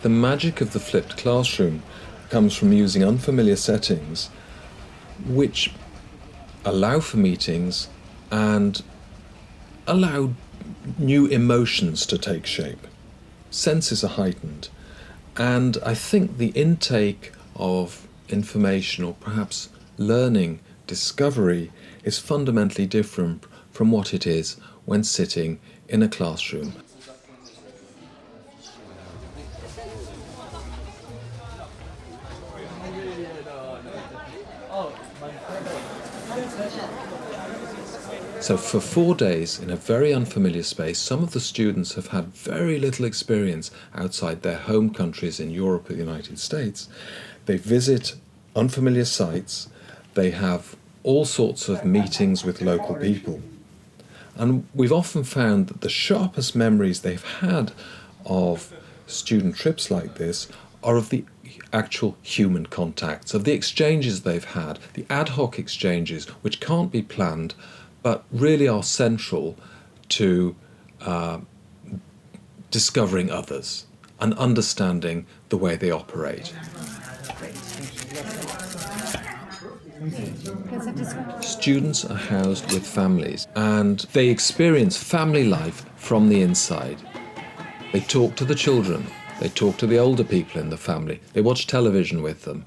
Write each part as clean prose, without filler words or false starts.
the magic of the flipped classroom comes from using unfamiliar settings which allow for meetings and allow new emotions to take shape. Senses are heightened, and I think the intake of information, or perhaps learning, discovery, is fundamentally different from what it is when sitting in a classroom. So for 4 days in a very unfamiliar space, some of the students have had very little experience outside their home countries in Europe or the United States. They visit unfamiliar sites, they have all sorts of meetings with local people. And we've often found that the sharpest memories they've had of student trips like this are of the actual human contacts, of the exchanges they've had, the ad hoc exchanges which can't be planned, but really are central to discovering others and understanding the way they operate. Students are housed with families and they experience family life from the inside. They talk to the children, they talk to the older people in the family, they watch television with them,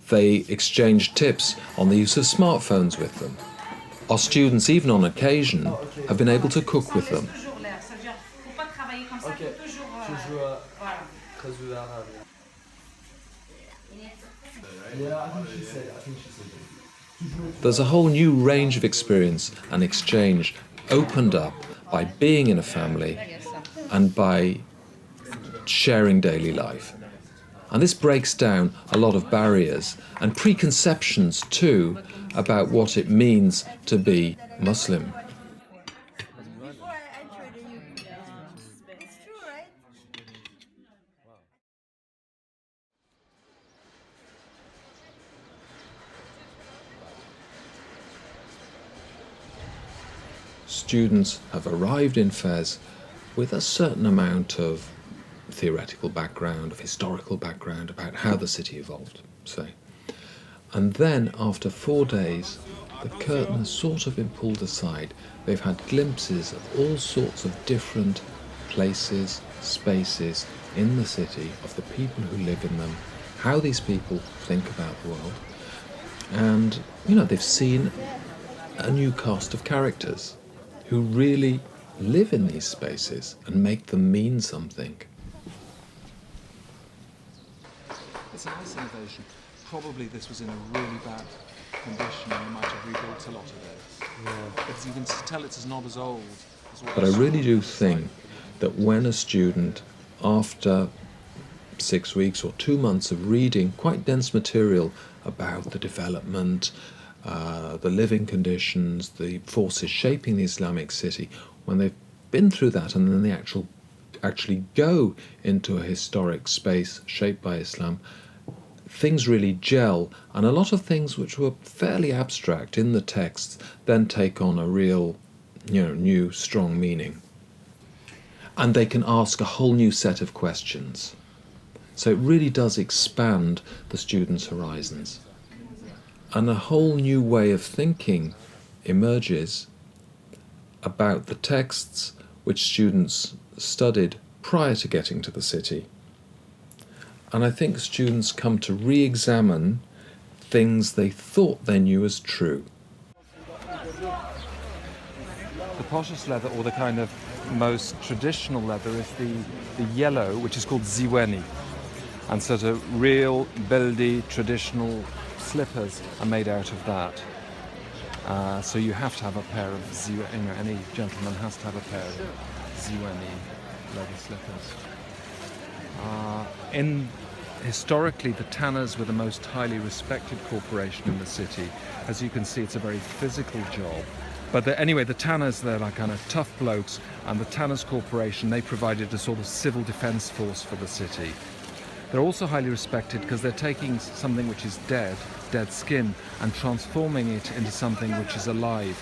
they exchange tips on the use of smartphones with them. Our students, even on occasion, have been able to cook with them. There's a whole new range of experience and exchange opened up by being in a family and by sharing daily life. And this breaks down a lot of barriers and preconceptions too about what it means to be Muslim. Students have arrived in Fez with a certain amount of theoretical background, of historical background about how the city evolved, say. And then, after 4 days, the curtain has sort of been pulled aside. They've had glimpses of all sorts of different places, spaces in the city, of the people who live in them, how these people think about the world. And, you know, they've seen a new cast of characters who really live in these spaces and make them mean something. It's a nice innovation. Probably this was in a really bad condition and they might have rebuilt a lot of it. Yeah. Because you can tell it's not as old as what. But I really do think that when a student, after 6 weeks or 2 months of reading quite dense material about the development, the living conditions, the forces shaping the Islamic city, when they've been through that and then they actually go into a historic space shaped by Islam, things really gel, and a lot of things which were fairly abstract in the texts then take on a real, new, strong meaning. And they can ask a whole new set of questions. So it really does expand the students' horizons. And a whole new way of thinking emerges about the texts which students studied prior to getting to the city. And I think students come to re-examine things they thought they knew as true. The poshest leather, or the kind of most traditional leather, is the yellow, which is called ziweni. And sort of real, beldi, traditional slippers are made out of that. So you have to have a pair of ziweni, any gentleman has to have a pair of ziweni leather slippers. Historically, the tanners were the most highly respected corporation in the city. As you can see, it's a very physical job. But anyway, the tanners, they're like kind of tough blokes, and the Tanners Corporation, they provided a sort of civil defence force for the city. They're also highly respected because they're taking something which is dead skin, and transforming it into something which is alive.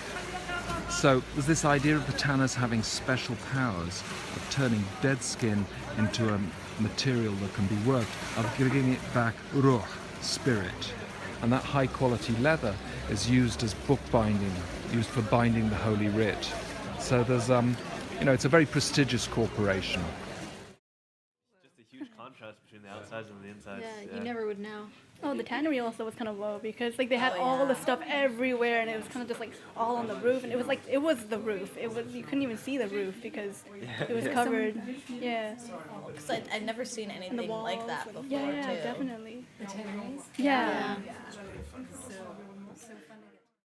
So there's this idea of the tanners having special powers of turning dead skin into a material that can be worked, of giving it back ruh, spirit. And that high quality leather is used as bookbinding, used for binding the Holy Writ. So there's, it's a very prestigious corporation. Just a huge contrast between the outsides and the insides. Yeah, you never would know. Oh, the tannery also was kind of low because like they had all the stuff everywhere, and it was kind of just like all on the roof, and it was the roof. It was, you couldn't even see the roof because it was covered. Yeah. Because I'd never seen anything like that before. Yeah, too. definitely. The tanneries. Yeah.